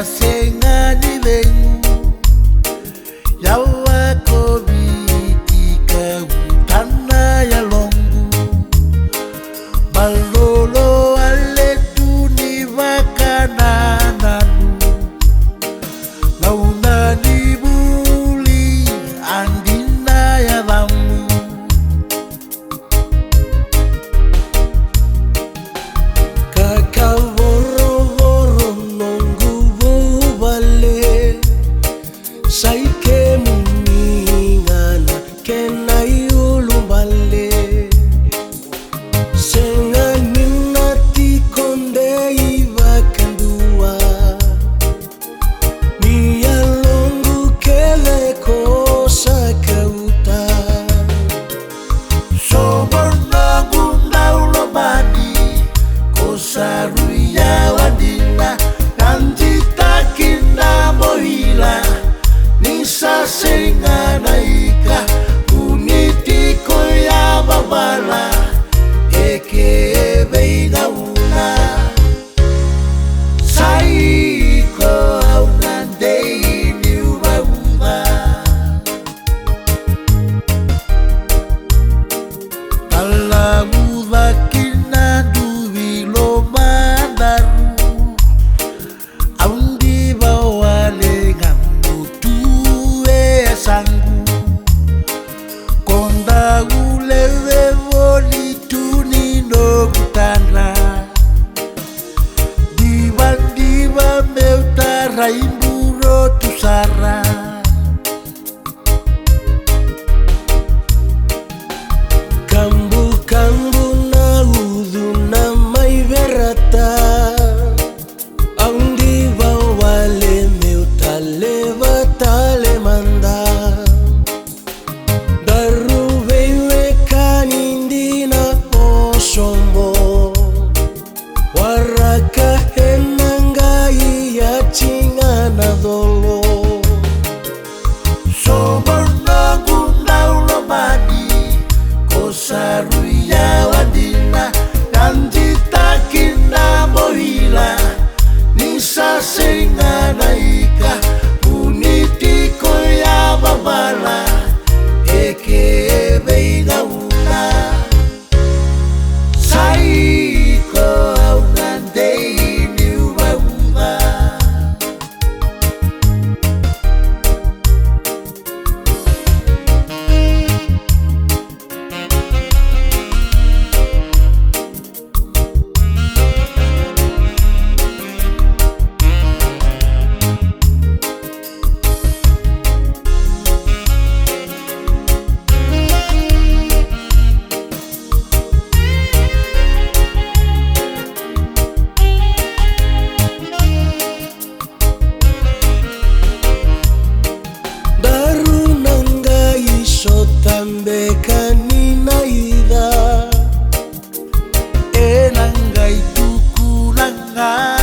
sengani vengu yawa kobitika utana ya longu malolo aletu ni vakanananu launani buli andina ya dhamu saike muningana kena iulumbale senga ninati konde ivakandua miyalongu kele kosa kauta sobornagu naulobani kosaruya wadina nantitakinda mohila Nisa senganaika unitiko ya babala eke beina una saiko aunandei ni ubauna Talaguda kina duvilo mandaru aundi bawale sangu konda ulewe volituni no kutanda diva meutara imburo tusara kambu na udhu na maiverata aundi bawale meutale vatale manda waraka henangai ya chingana dolo sobornagu naulobani kosaruya wadina nantitakinda mohila nisa senganaika unitiko ya babala eke beina una saiko aunandei ni ubauna Tambekanina ida enangai tukulanga